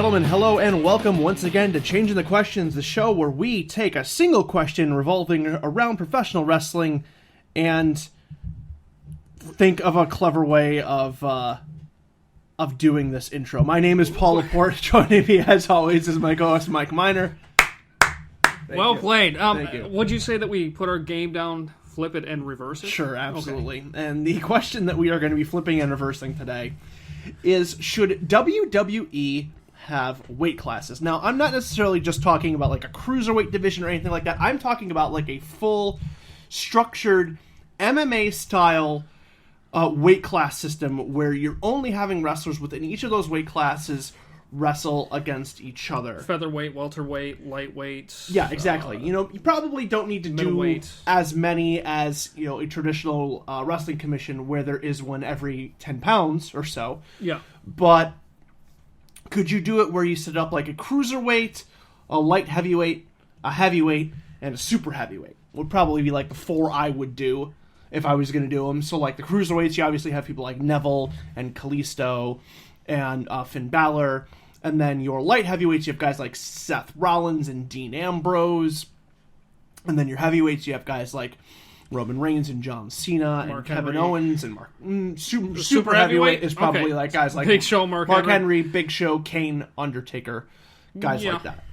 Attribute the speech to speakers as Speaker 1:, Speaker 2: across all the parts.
Speaker 1: and gentlemen, hello and welcome once again to Changing the Questions, the show where we take a single question revolving around professional wrestling and think of a clever way of doing this intro. My name is Paul Laporte. Joining me, as always, is my co-host Mike Miner.
Speaker 2: Well played.
Speaker 1: Thank you.
Speaker 2: Would you say that we put our game down, flip it, and reverse it?
Speaker 1: Sure, absolutely. Okay. And the question that we are going to be flipping and reversing today is, should WWE have weight classes? Now, I'm not necessarily just talking about like a cruiserweight division or anything like that. I'm talking about like a full, structured MMA-style weight class system where you're only having wrestlers within each of those weight classes wrestle against each other.
Speaker 2: Featherweight, welterweight, lightweight.
Speaker 1: Yeah, exactly. You probably don't need to do as many as, a traditional wrestling commission where there is one every 10 pounds or so.
Speaker 2: Yeah.
Speaker 1: But could you do it where you set up like a cruiserweight, a light heavyweight, a heavyweight, and a super heavyweight? Would probably be like the four I would do if I was going to do them. So like the cruiserweights, you obviously have people like Neville and Kalisto and Finn Balor. And then your light heavyweights, you have guys like Seth Rollins and Dean Ambrose. And then your heavyweights, you have guys like Roman Reigns and John Cena and Kevin Owens and Mark. Super heavyweight is probably like guys like
Speaker 2: Big Show, Mark
Speaker 1: Henry, Big Show, Kane, Undertaker, guys like that.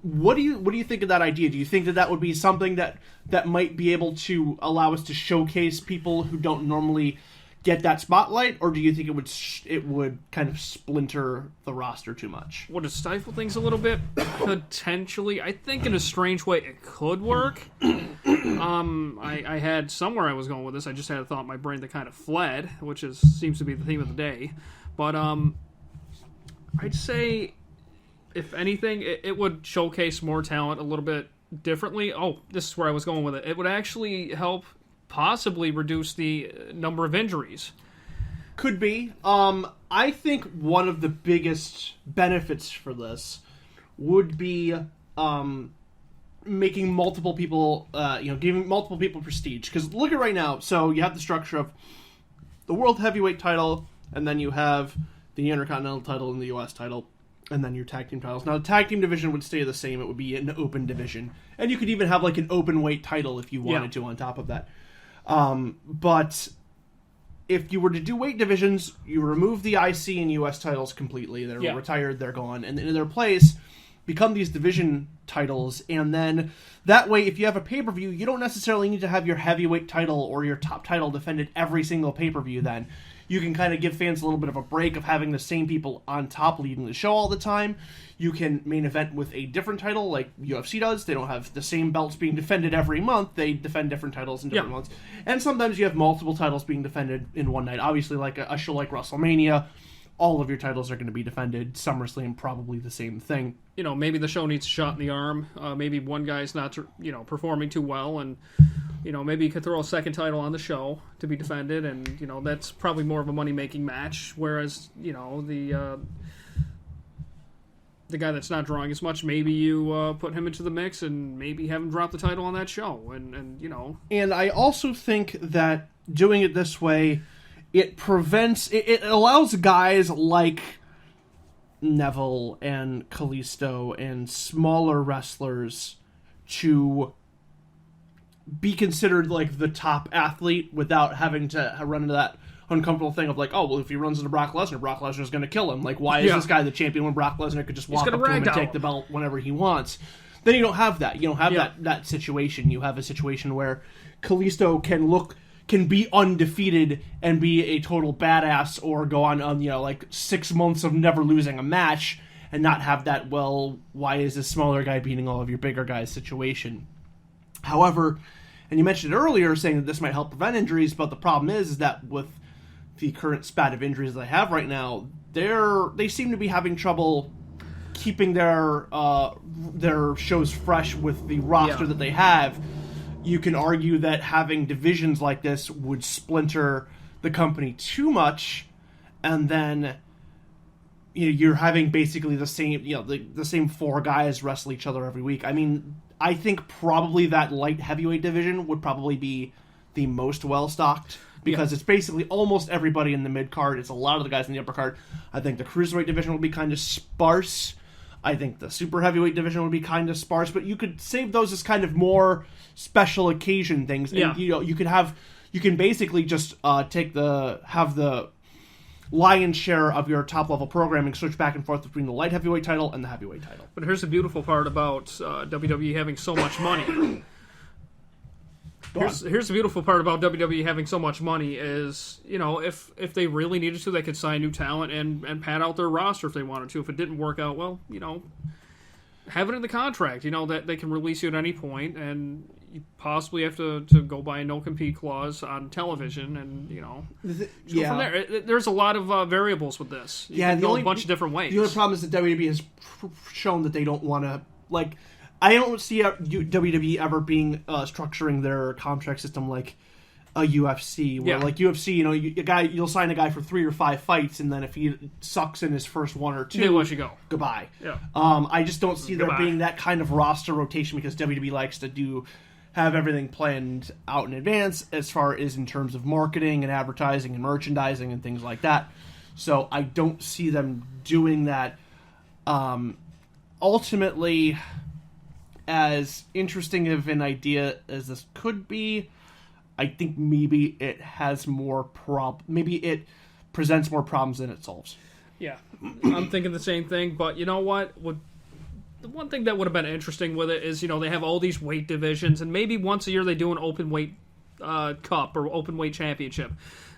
Speaker 1: What do you think of that idea? Do you think that would be something that might be able to allow us to showcase people who don't normally get that spotlight, or do you think it would kind of splinter the roster too much?
Speaker 2: Would it stifle things a little bit? Potentially. I think in a strange way it could work. I had somewhere I was going with this. I just had a thought in my brain that kind of fled, which seems to be the theme of the day. But I'd say, if anything, it would showcase more talent a little bit differently. Oh, this is where I was going with it. It would actually help possibly reduce the number of injuries.
Speaker 1: Could be. I think one of the biggest benefits for this would be making multiple people, giving multiple people prestige. Because look at right now. So you have the structure of the World Heavyweight title, and then you have the Intercontinental title and the U.S. title, and then your tag team titles. Now, the tag team division would stay the same. It would be an open division. And you could even have like an open weight title if you wanted to on top of that. But if you were to do weight divisions, you remove the IC and US titles completely. They're retired, they're gone. And in their place become these division titles. And then that way, if you have a pay-per-view, you don't necessarily need to have your heavyweight title or your top title defended every single pay-per-view then. You can kind of give fans a little bit of a break of having the same people on top leading the show all the time. You can main event with a different title like UFC does. They don't have the same belts being defended every month. They defend different titles in different months. And sometimes you have multiple titles being defended in one night. Obviously, like a show like WrestleMania, all of your titles are going to be defended. SummerSlam, probably the same thing.
Speaker 2: Maybe the show needs a shot in the arm. Maybe one guy's not, performing too well, and maybe you could throw a second title on the show to be defended, and that's probably more of a money-making match. Whereas the guy that's not drawing as much, maybe you put him into the mix and maybe have him drop the title on that show, and.
Speaker 1: And I also think that doing it this way, it allows guys like Neville and Kalisto and smaller wrestlers to be considered like the top athlete without having to run into that uncomfortable thing of like, oh, well, if he runs into Brock Lesnar's going to kill him. Like, why is this guy the champion when Brock Lesnar could just walk up to him and take the belt whenever he wants? Then you don't have that. You don't have that situation. You have a situation where Kalisto can be undefeated and be a total badass, or go on like 6 months of never losing a match and not have that, well, why is this smaller guy beating all of your bigger guys situation. However, and you mentioned it earlier saying that this might help prevent injuries, but the problem is that with the current spat of injuries they have right now, they seem to be having trouble keeping their shows fresh with the roster that they have. You can argue that having divisions like this would splinter the company too much, and then you're having basically the same the same four guys wrestle each other every week. I mean, I think probably that light heavyweight division would probably be the most well stocked. because it's basically almost everybody in the mid card. It's a lot of the guys in the upper card. I think the cruiserweight division will be kind of sparse. I think the super heavyweight division would be kind of sparse, but you could save those as kind of more special occasion things. And, you can basically just have the lion's share of your top level programming switch back and forth between the light heavyweight title and the heavyweight title.
Speaker 2: But here's the beautiful part about WWE having so much money. Here's the beautiful part about WWE having so much money is, if they really needed to, they could sign new talent and pad out their roster if they wanted to. If it didn't work out, well, have it in the contract, that they can release you at any point, and you possibly have to go by a no-compete clause on television, and, go from there. There's a lot of variables with this. You can go a bunch of different ways.
Speaker 1: The only problem is that WWE has shown that they don't want to, I don't see WWE ever being structuring their contract system like a UFC, where UFC, you'll sign a guy for 3 or 5 fights, and then if he sucks in his first 1 or 2,
Speaker 2: they let you go.
Speaker 1: Goodbye.
Speaker 2: Yeah.
Speaker 1: I just don't see there being that kind of roster rotation because WWE likes to have everything planned out in advance as far as in terms of marketing and advertising and merchandising and things like that. So I don't see them doing that. Ultimately, as interesting of an idea as this could be, I think maybe it has more maybe it presents more problems than it solves.
Speaker 2: Yeah, I'm thinking the same thing, but you know what? The one thing that would have been interesting with it is, they have all these weight divisions, and maybe once a year they do an open weight cup or open weight championship.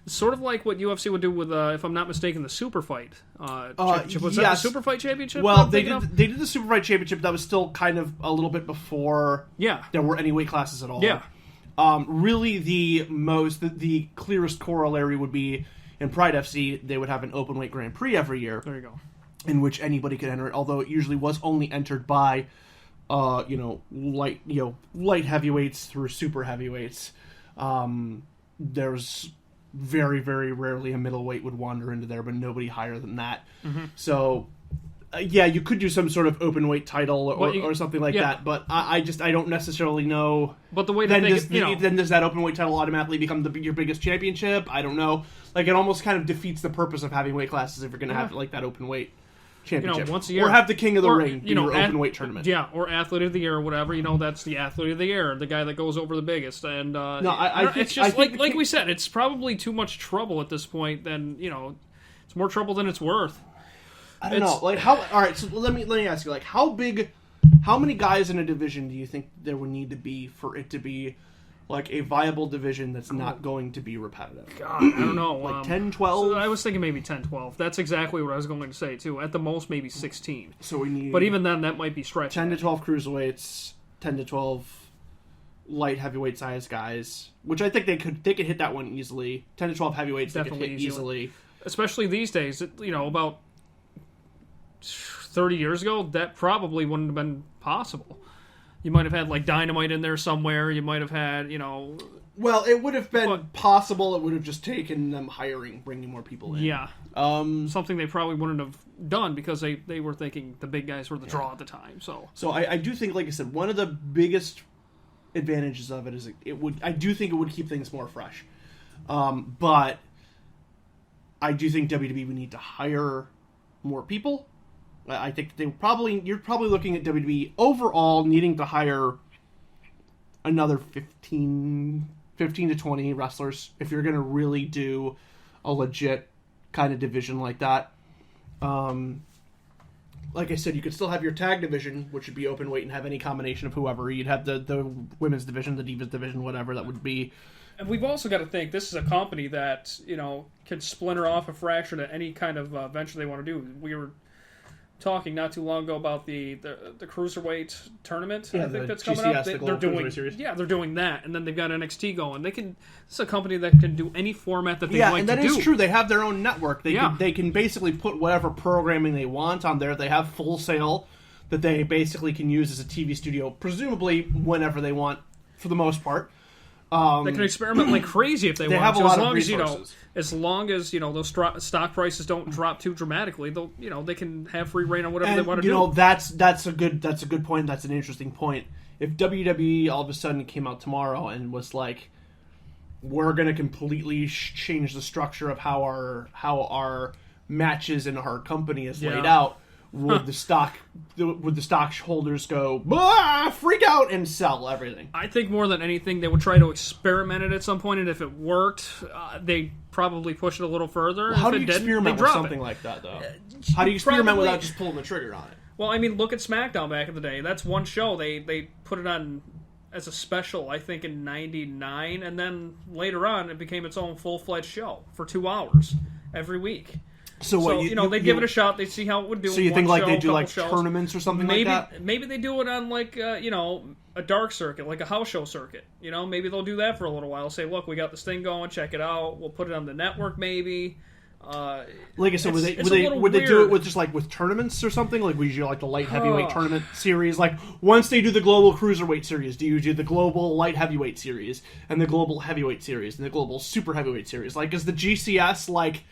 Speaker 2: Sort of like what UFC would do with, if I'm not mistaken, the Super Fight championship. Was that the Super Fight championship?
Speaker 1: Well, they did the Super Fight championship. That was still kind of a little bit before there were any weight classes at all.
Speaker 2: Yeah.
Speaker 1: Really, the clearest corollary would be in Pride FC. They would have an open weight Grand Prix every year.
Speaker 2: There you go.
Speaker 1: In which anybody could enter it, although it usually was only entered by, light heavyweights through super heavyweights. There's very, very rarely a middleweight would wander into there, but nobody higher than that. Mm-hmm. So, you could do some sort of open weight title or something like that, but I don't necessarily know.
Speaker 2: But the way
Speaker 1: then does that open weight title automatically become your biggest championship? I don't know. It almost kind of defeats the purpose of having weight classes if you're going to have that open weight championship.
Speaker 2: Once a year,
Speaker 1: or have the King of the Ring in your open weight tournament.
Speaker 2: Yeah, or Athlete of the Year or whatever. That's the Athlete of the Year, the guy that goes over the biggest. And
Speaker 1: I think,
Speaker 2: it's just like we said, it's probably too much trouble at this point. Than it's more trouble than it's worth.
Speaker 1: I don't know. All right, so let me ask you, how many guys in a division do you think there would need to be for it to be a viable division that's not going to be repetitive?
Speaker 2: God, I don't know.
Speaker 1: 10, 12?
Speaker 2: So I was thinking maybe 10, 12. That's exactly what I was going to say, too. At the most, maybe 16.
Speaker 1: So we need...
Speaker 2: But even then, that might be stretching.
Speaker 1: 10 to 12 cruiserweights, 10 to 12 light heavyweight size guys, which I think they could hit that one easily. 10 to 12 heavyweights definitely they could hit easily.
Speaker 2: Especially these days, about 30 years ago, that probably wouldn't have been possible. You might have had Dynamite in there somewhere. You might have had,
Speaker 1: Well, it would have been possible. It would have just taken them bringing more people in.
Speaker 2: Yeah. Something they probably wouldn't have done because they were thinking the big guys were the draw at the time.
Speaker 1: So I do think, like I said, one of the biggest advantages of it is I do think it would keep things more fresh. But I do think WWE would need to hire more people. I think you're probably looking at WWE overall needing to hire another 15 to 20 wrestlers if you're going to really do a legit kind of division like that. Like I said, you could still have your tag division, which would be open weight and have any combination of whoever. You'd have the women's division, the divas division, whatever that would be.
Speaker 2: And we've also got to think this is a company that can splinter off a fracture to any kind of venture they want to do. We were talking not too long ago about the cruiserweight tournament.
Speaker 1: Yeah,
Speaker 2: I think that's
Speaker 1: GCS,
Speaker 2: coming up. They're doing series. Yeah, they're doing that, and then they've got NXT going. This is a company that can do any format that they like to do.
Speaker 1: Yeah, and that is true. They have their own network. They can basically put whatever programming they want on there. They have Full Sail that they basically can use as a TV studio, presumably whenever they want, for the most part.
Speaker 2: They can experiment like crazy if they want.
Speaker 1: Have a lot of resources.
Speaker 2: As long as those stock prices don't drop too dramatically, they can have free reign on whatever they want to do.
Speaker 1: That's a good point. That's an interesting point. If WWE all of a sudden came out tomorrow and was like, we're going to completely change the structure of how our matches and our company is laid out, would the stockholders go freak out and sell everything?
Speaker 2: I think more than anything, they would try to experiment it at some point, and if it worked, they probably push it a little further.
Speaker 1: Well, how do you experiment with something like that, though? How do you experiment without just pulling the trigger on it?
Speaker 2: Well, I mean, look at SmackDown back in the day. That's one show. They put it on as a special, I think, in '99, and then later on, it became its own full-fledged show for 2 hours every week.
Speaker 1: So what,
Speaker 2: they'd give it a shot. They'd see how it would do.
Speaker 1: So you think like they do like tournaments or something like that?
Speaker 2: Maybe they do it on like a dark circuit, like a house show circuit. Maybe they'll do that for a little while. Say, look, we got this thing going. Check it out. We'll put it on the network, maybe.
Speaker 1: Like I said, would they do it with just like with tournaments or something? Like we do like the light heavyweight tournament series. Like once they do the global cruiserweight series, do you do the global light heavyweight series and the global heavyweight series and the global super heavyweight series? Like is the GCS like?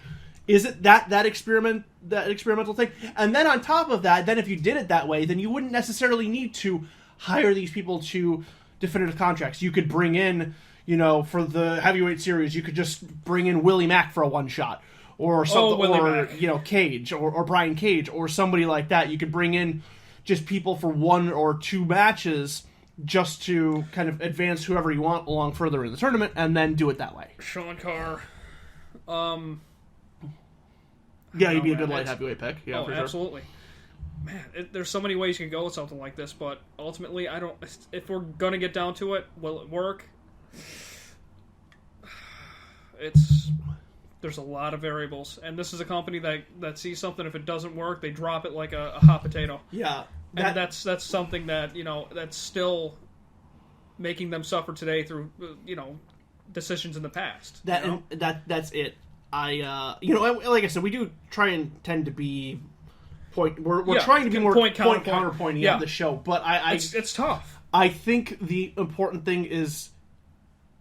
Speaker 1: Is it that experimental thing? And then on top of that, then if you did it that way, then you wouldn't necessarily need to hire these people to definitive contracts. You could bring in, for the heavyweight series, you could just bring in Willie Mack for a one shot. Or something, or Cage, or Brian Cage, or somebody like that. You could bring in just people for 1 or 2 matches just to kind of advance whoever you want along further in the tournament, and then do it that way.
Speaker 2: Sean Carr.
Speaker 1: Yeah, he'd be a good light heavyweight pick. Yeah, for sure.
Speaker 2: Absolutely. Man, there's so many ways you can go with something like this, but ultimately, I don't. If we're gonna get down to it, will it work? There's a lot of variables, and this is a company that sees something. If it doesn't work, they drop it like a hot potato.
Speaker 1: Yeah,
Speaker 2: and that's something that that's still making them suffer today through decisions in the past.
Speaker 1: That's it. Like I said, we do try and tend to be We're trying to be more point counterpointing at the show, but
Speaker 2: it's tough.
Speaker 1: I think the important thing is,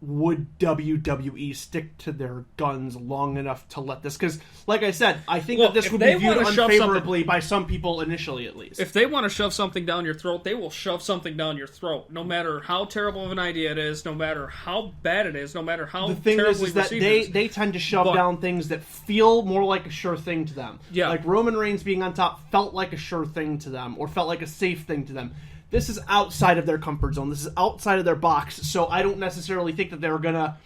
Speaker 1: would WWE stick to their guns long enough to let this? Because, like I said, I think that this would be viewed unfavorably by some people initially, at least.
Speaker 2: If they want to shove something down your throat, they will shove something down your throat, no matter how terrible of an idea it is, no matter how bad it is, no matter how
Speaker 1: the thing
Speaker 2: terribly
Speaker 1: is that they tend to shove down things that feel more like a sure thing to them.
Speaker 2: Yeah.
Speaker 1: Like Roman Reigns being on top felt like a sure thing to them, or felt like a safe thing to them. This is outside of their comfort zone. This is outside of their box. So I don't necessarily think that they're going to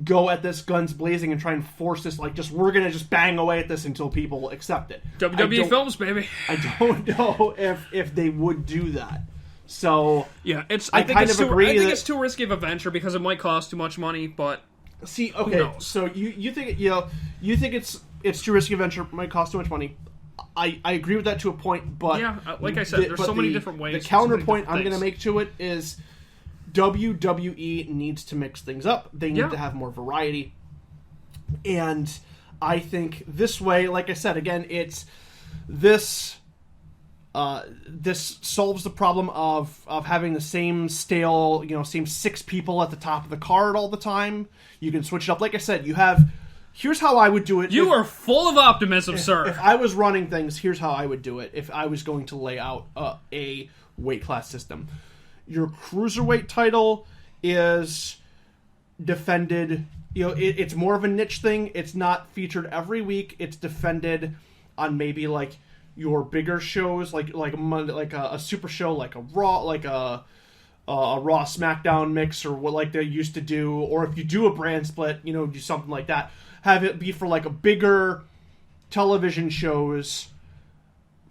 Speaker 1: go at this guns blazing and try and force this, like, we're going to just bang away at this until people accept it.
Speaker 2: WWE films, baby.
Speaker 1: I don't know if they would do that. So
Speaker 2: yeah, I think it's too risky of a venture because it might cost too much money, but
Speaker 1: see, okay, so you think it's too risky a venture, might cost too much money. I agree with that to a point, but
Speaker 2: yeah, like I said, there's so many different ways.
Speaker 1: The counterpoint I'm going to make to it is WWE needs to mix things up. They need to have more variety, and I think this way, like I said, again, it's this solves the problem of having the same stale, same 6 people at the top of the card all the time. You can switch it up. Like I said, you have. Here's how I would do it.
Speaker 2: You are full of optimism, sir.
Speaker 1: If I was running things, here's how I would do it. If I was going to lay out a weight class system. Your cruiserweight title is defended. It's more of a niche thing. It's not featured every week. It's defended on maybe like your bigger shows, like a super show, like a Raw, like a Raw SmackDown mix, or what like they used to do. Or if you do a brand split, do something like that. Have it be for like a bigger television shows,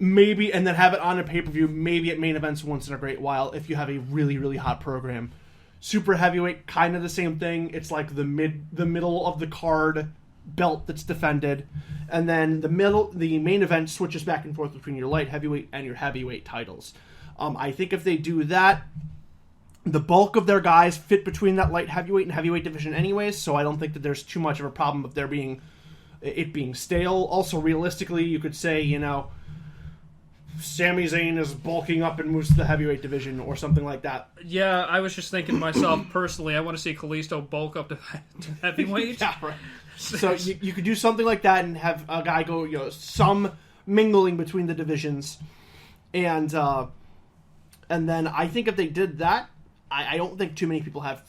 Speaker 1: maybe, and then have it on a pay-per-view, maybe at main events once in a great while if you have a really, really hot program. Super heavyweight, kind of the same thing. It's like the middle of the card belt that's defended, and then the main event switches back and forth between your light heavyweight and your heavyweight titles. I think if they do that, the bulk of their guys fit between that light heavyweight and heavyweight division anyways, so I don't think that there's too much of a problem of it being stale. Also, realistically, you could say, Sami Zayn is bulking up and moves to the heavyweight division or something like that.
Speaker 2: Yeah, I was just thinking to myself, personally, I want to see Kalisto bulk up to heavyweight.
Speaker 1: Yeah, right. So you could do something like that and have a guy go, some mingling between the divisions. And then I think if they did that, I don't think too many people have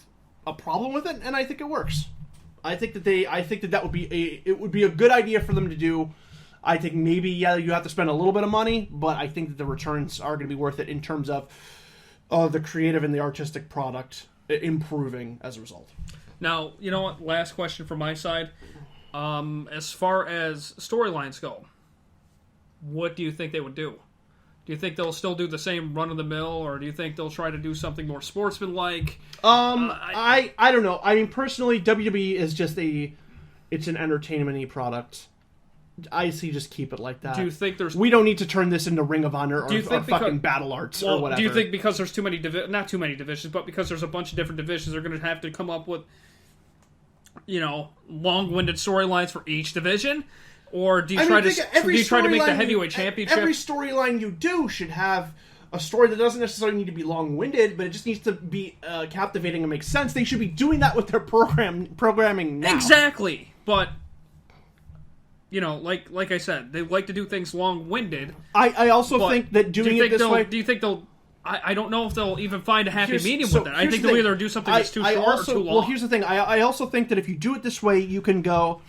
Speaker 1: a problem with it, and I think it works. I think that would be a good idea for them to do. I think maybe, yeah, you have to spend a little bit of money, but I think that the returns are going to be worth it in terms of the creative and the artistic product improving as a result.
Speaker 2: Now, you know what? Last question from my side. As far as storylines go, what do you think they would do? Do you think they'll still do the same run-of-the-mill, or do you think they'll try to do something more sportsmanlike?
Speaker 1: I don't know. I mean, personally, WWE is just it's an entertainment-y product. I see just keep it like that.
Speaker 2: Do you think
Speaker 1: we don't need to turn this into Ring of Honor or fucking Battle Arts or whatever?
Speaker 2: Do you think because there's too many not too many divisions, but because there's a bunch of different divisions, they're going to have to come up with, long-winded storylines for each division? Or do you try to make the heavyweight championship?
Speaker 1: Every storyline you do should have a story that doesn't necessarily need to be long-winded, but it just needs to be captivating and make sense. They should be doing that with their programming now.
Speaker 2: Exactly, but like I said, they like to do things long-winded.
Speaker 1: I also think that doing it this way.
Speaker 2: Do you think they'll? I don't know if they'll even find a happy medium with that. I think they'll either do something that's too short or too long.
Speaker 1: Well, here's the thing. I also think that if you do it this way, you can go,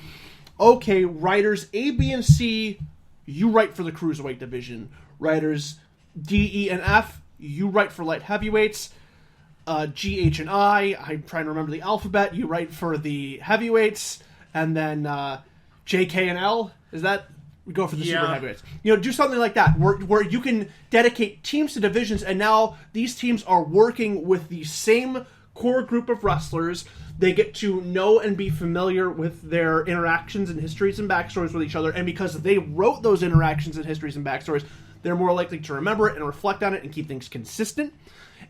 Speaker 1: okay, writers A, B, and C, you write for the Cruiserweight division. Writers D, E, and F, you write for light heavyweights. G, H, and I, I'm trying to remember the alphabet, you write for the heavyweights. And then J, K, and L, is that? We go for the super heavyweights. Do something like that, where you can dedicate teams to divisions, and now these teams are working with the same core group of wrestlers. They get to know and be familiar with their interactions and histories and backstories with each other, and because they wrote those interactions and histories and backstories, they're more likely to remember it and reflect on it and keep things consistent.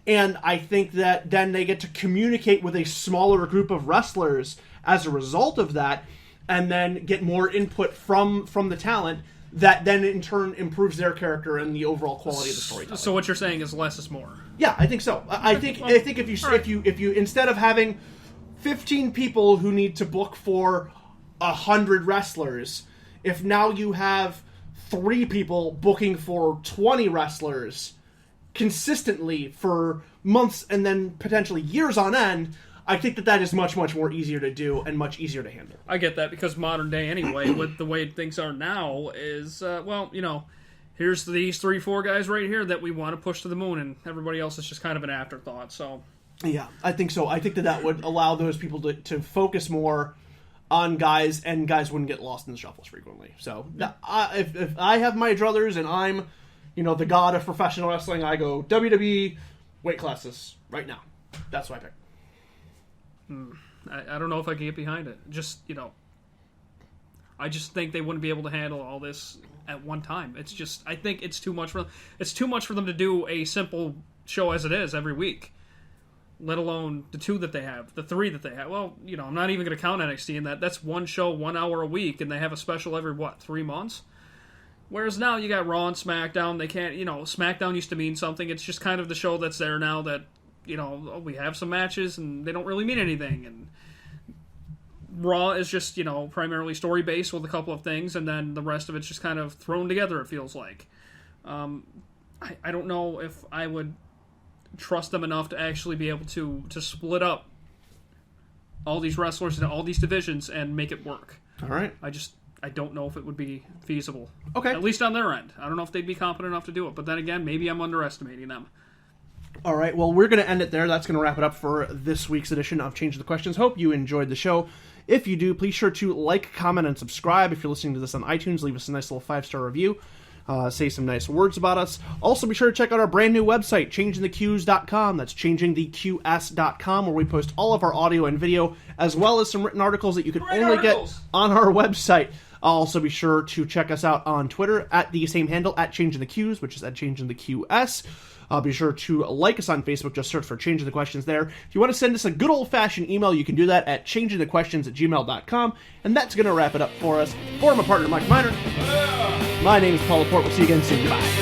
Speaker 1: And I think that then they get to communicate with a smaller group of wrestlers as a result of that, and then get more input from the talent that then in turn improves their character and the overall quality of the storytelling.
Speaker 2: So what you're saying is less is more.
Speaker 1: Yeah, I think so. I think if you instead of having 15 people who need to book for 100 wrestlers, if now you have 3 people booking for 20 wrestlers consistently for months and then potentially years on end, I think that is much, much more easier to do and much easier to handle.
Speaker 2: I get that, because modern day anyway, with the way things are now, is, here's these 3-4 guys right here that we want to push to the moon, and everybody else is just kind of an afterthought, so...
Speaker 1: Yeah, I think so. I think that would allow those people to focus more on guys, and guys wouldn't get lost in the shuffles frequently. So, if I have my druthers and I'm, the god of professional wrestling, I go WWE weight classes right now. That's what I pick.
Speaker 2: I don't know if I can get behind it. Just, I just think they wouldn't be able to handle all this at one time. It's just, I think it's too much for them. It's too much for them to do a simple show as it is every week, let alone the 2 that they have, the 3 that they have. Well, I'm not even going to count NXT in that. That's one show, 1 hour a week, and they have a special every, 3 months? Whereas now you got Raw and SmackDown. They can't, SmackDown used to mean something. It's just kind of the show that's there now that, we have some matches and they don't really mean anything. And Raw is just, primarily story-based with a couple of things, and then the rest of it's just kind of thrown together, it feels like. I don't know if I would trust them enough to actually be able to split up all these wrestlers into all these divisions and make it work.
Speaker 1: All right.
Speaker 2: I don't know if it would be feasible.
Speaker 1: Okay.
Speaker 2: At least on their end. I don't know if they'd be competent enough to do it. But then again, maybe I'm underestimating them.
Speaker 1: All right, well, we're going to end it there. That's going to wrap it up for this week's edition of Changing the Questions. Hope you enjoyed the show. If you do, please sure to like, comment, and subscribe. If you're listening to this on iTunes, leave us a nice little 5-star review. Say some nice words about us. Also, be sure to check out our brand new website, changingtheqs.com. That's changingtheqs.com, where we post all of our audio and video, as well as some written articles that you can only get on our website. Also, be sure to check us out on Twitter at the same handle, at changingtheqs, which is at changingtheqs. Be sure to like us on Facebook. Just search for Changing the Questions there. If you want to send us a good old-fashioned email, you can do that at changingthequestions@gmail.com. And that's going to wrap it up for us. For my partner, Mike Miner, my name is Paul Laporte. We'll see you again soon. Goodbye.